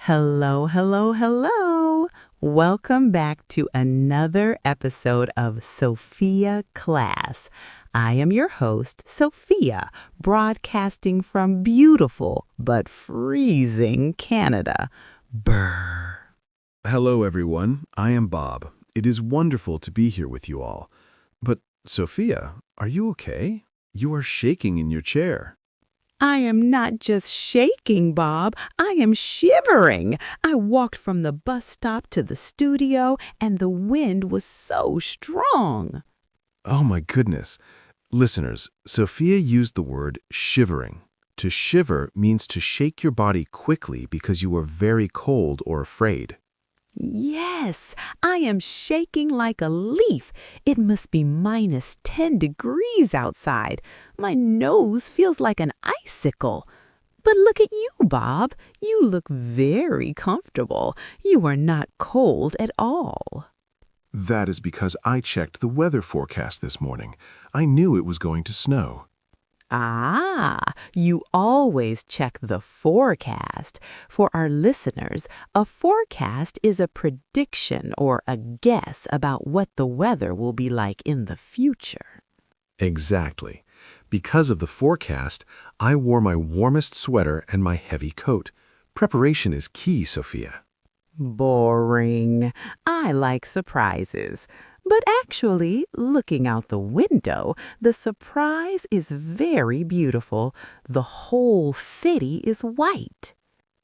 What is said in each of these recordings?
Hello, hello, hello. Welcome back to another episode of Sophia Class. I am your host, Sophia, broadcasting from beautiful but freezing Canada. Brr. Hello, everyone. I am Bob. It is wonderful to be here with you all. But, Sophia, are you okay? You are shaking in your chair. I am not just shaking, Bob. I am shivering. I walked from the bus stop to the studio, and the wind was so strong. Oh, my goodness. Listeners, Sophia used the word shivering. To shiver means to shake your body quickly because you are very cold or afraid. Yes, I am shaking like a leaf. It must be minus 10 degrees outside. My nose feels like an icicle. But look at you, Bob. You look very comfortable. You are not cold at all. That is because I checked the weather forecast this morning. I knew it was going to snow. Ah, you always check the forecast. For our listeners, a forecast is a prediction or a guess about what the weather will be like in the future. Exactly. Because of the forecast, I wore my warmest sweater and my heavy coat. Preparation is key, Sophia. Boring. I like surprises. But actually, looking out the window, the surprise is very beautiful. The whole city is white.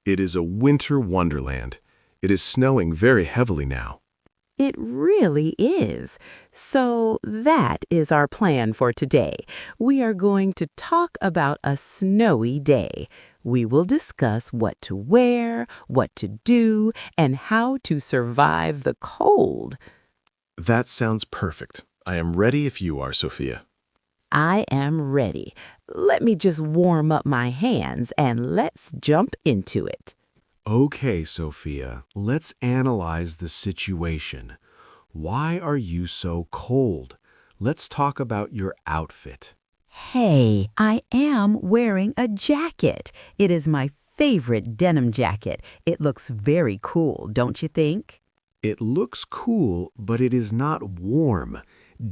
It is a winter wonderland. It is snowing very heavily now. It really is. So that is our plan for today. We are going to talk about a snowy day. We will discuss what to wear, what to do, and how to survive the cold. That sounds perfect. I am ready if you are, Sophia. I am ready. Let me just warm up my hands and let's jump into it. Okay, Sophia, let's analyze the situation. Why are you so cold? Let's talk about your outfit. Hey, I am wearing a jacket. It is my favorite denim jacket. It looks very cool, don't you think? It looks cool, but it is not warm.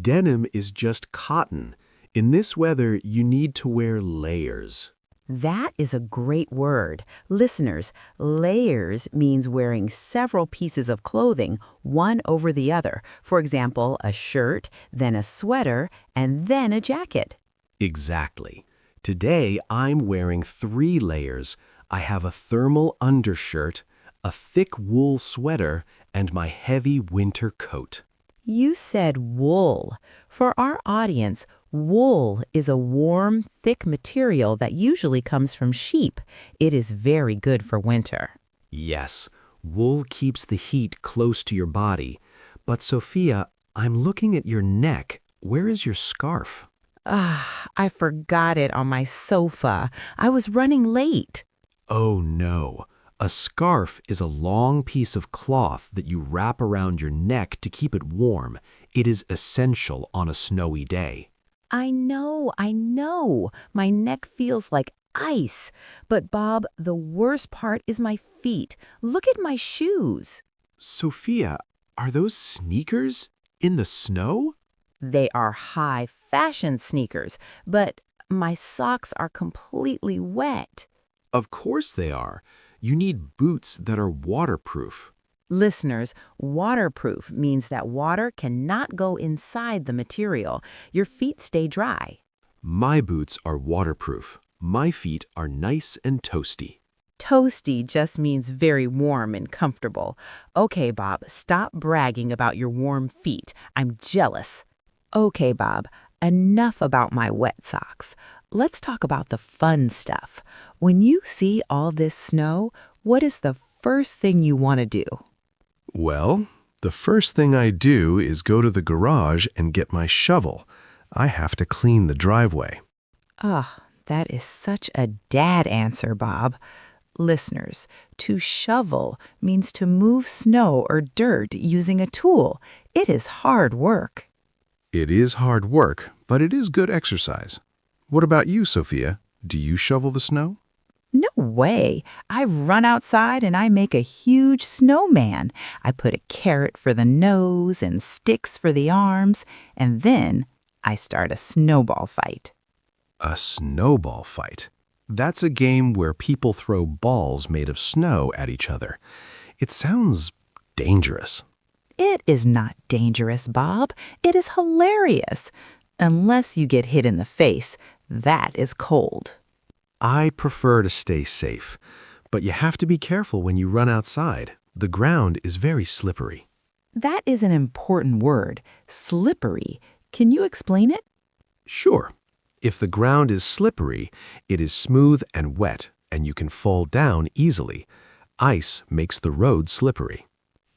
Denim is just cotton. In this weather, you need to wear layers. That is a great word. Listeners, layers means wearing several pieces of clothing, one over the other. For example, a shirt, then a sweater, and then a jacket. Exactly. Today, I'm wearing 3 layers. I have a thermal undershirt, a thick wool sweater, and my heavy winter coat. You said wool. For our audience, wool is a warm, thick material that usually comes from sheep. It is very good for winter. Yes, wool keeps the heat close to your body. But Sophia, I'm looking at your neck. Where is your scarf? I forgot it on my sofa. I was running late. Oh no. A scarf is a long piece of cloth that you wrap around your neck to keep it warm. It is essential on a snowy day. I know. My neck feels like ice. But Bob, the worst part is my feet. Look at my shoes. Sophia, are those sneakers in the snow? They are high fashion sneakers, but my socks are completely wet. Of course they are. You need boots that are waterproof. Listeners, waterproof means that water cannot go inside the material. Your feet stay dry. My boots are waterproof. My feet are nice and toasty. Toasty just means very warm and comfortable. Okay, Bob, stop bragging about your warm feet. I'm jealous. Okay, Bob, enough about my wet socks. Let's talk about the fun stuff. When you see all this snow, what is the first thing you want to do? Well, the first thing I do is go to the garage and get my shovel. I have to clean the driveway. That is such a dad answer, Bob. Listeners, to shovel means to move snow or dirt using a tool. It is hard work. It is hard work, but it is good exercise. What about you, Sophia? Do you shovel the snow? No way. I run outside and I make a huge snowman. I put a carrot for the nose and sticks for the arms, and then I start a snowball fight. A snowball fight. That's a game where people throw balls made of snow at each other. It sounds dangerous. It is not dangerous, Bob. It is hilarious. Unless you get hit in the face, that is cold. I prefer to stay safe, but you have to be careful when you run outside. The ground is very slippery. That is an important word, slippery. Can you explain it? Sure, if the ground is slippery, it is smooth and wet, and you can fall down easily. Ice makes the road slippery.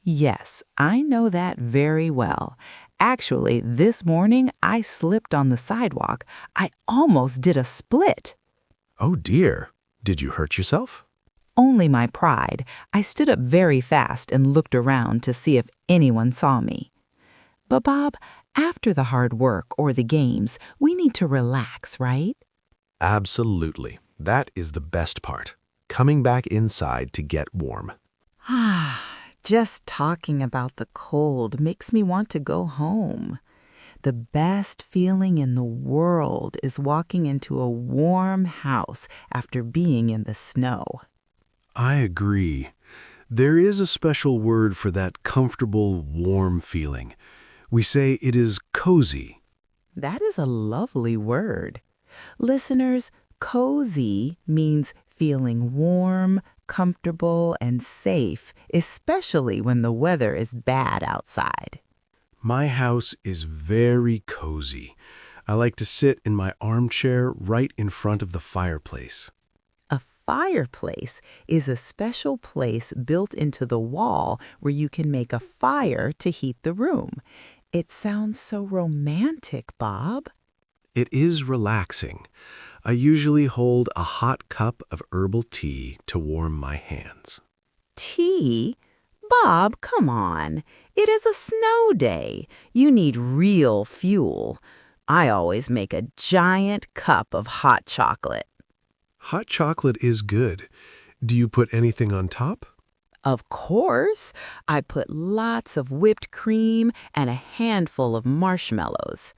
Yes, I know that very well. Actually, this morning I slipped on the sidewalk. I almost did a split. Oh dear, did you hurt yourself? Only my pride. I stood up very fast and looked around to see if anyone saw me. But Bob, after the hard work or the games, we need to relax, right? Absolutely. That is the best part. Coming back inside to get warm. Just talking about the cold makes me want to go home. The best feeling in the world is walking into a warm house after being in the snow. I agree. There is a special word for that comfortable, warm feeling. We say it is cozy. That is a lovely word. Listeners, cozy means feeling warm, comfortable, and safe, especially when the weather is bad outside. My house is very cozy. I like to sit in my armchair right in front of the fireplace. A fireplace is a special place built into the wall where you can make a fire to heat the room. It sounds so romantic, Bob. It is relaxing. I usually hold a hot cup of herbal tea to warm my hands. Tea? Bob, come on. It is a snow day. You need real fuel. I always make a giant cup of hot chocolate. Hot chocolate is good. Do you put anything on top? Of course, I put lots of whipped cream and a handful of marshmallows.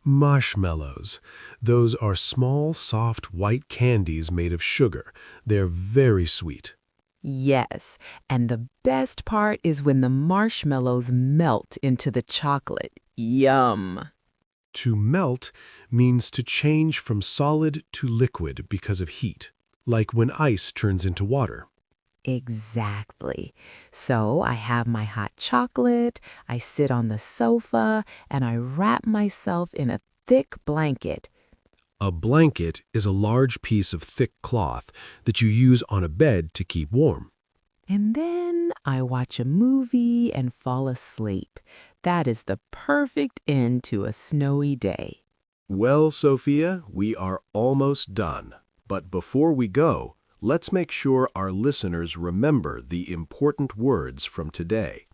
Marshmallows. Those are small, soft, white candies made of sugar. They're very sweet. Yes, and the best part is when the marshmallows melt into the chocolate. Yum! To melt means to change from solid to liquid because of heat, like when ice turns into water. Exactly. So I have my hot chocolate, I sit on the sofa, and I wrap myself in a thick blanket. A blanket is a large piece of thick cloth that you use on a bed to keep warm. And then I watch a movie and fall asleep. That is the perfect end to a snowy day. Well, Sophia, we are almost done. But before we go, let's make sure our listeners remember the important words from today.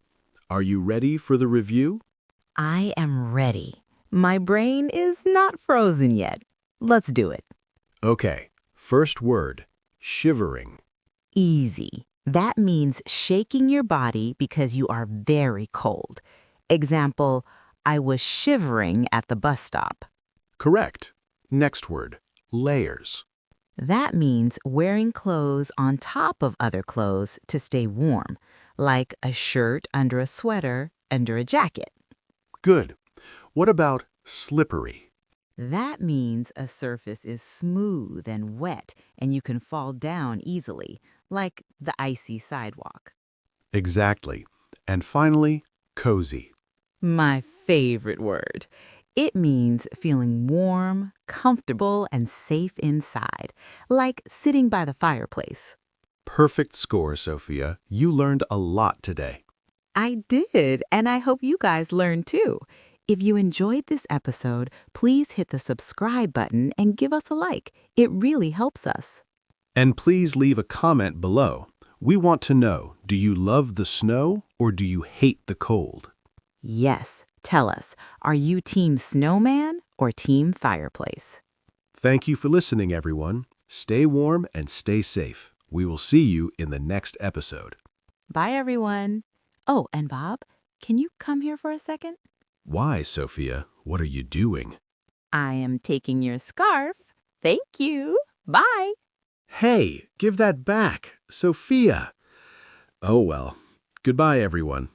Are you ready for the review? I am ready. My brain is not frozen yet. Let's do it. Okay, first word, shivering. Easy. That means shaking your body because you are very cold. Example, I was shivering at the bus stop. Correct. Next word, layers. That means wearing clothes on top of other clothes to stay warm, like a shirt under a sweater under a jacket. Good. What about slippery? That means a surface is smooth and wet and you can fall down easily, like the icy sidewalk. Exactly. And finally, cozy. My favorite word. It means feeling warm, comfortable, and safe inside, like sitting by the fireplace. Perfect score, Sophia. You learned a lot today. I did, and I hope you guys learned too. If you enjoyed this episode, please hit the subscribe button and give us a like. It really helps us. And please leave a comment below. We want to know, do you love the snow or do you hate the cold? Yes, tell us, are you Team Snowman or Team Fireplace? Thank you for listening, everyone. Stay warm and stay safe. We will see you in the next episode. Bye, everyone. Oh, and Bob, can you come here for a second? Why, Sophia? What are you doing? I am taking your scarf. Thank you. Bye. Hey, give that back, Sophia. Oh well. Goodbye, everyone.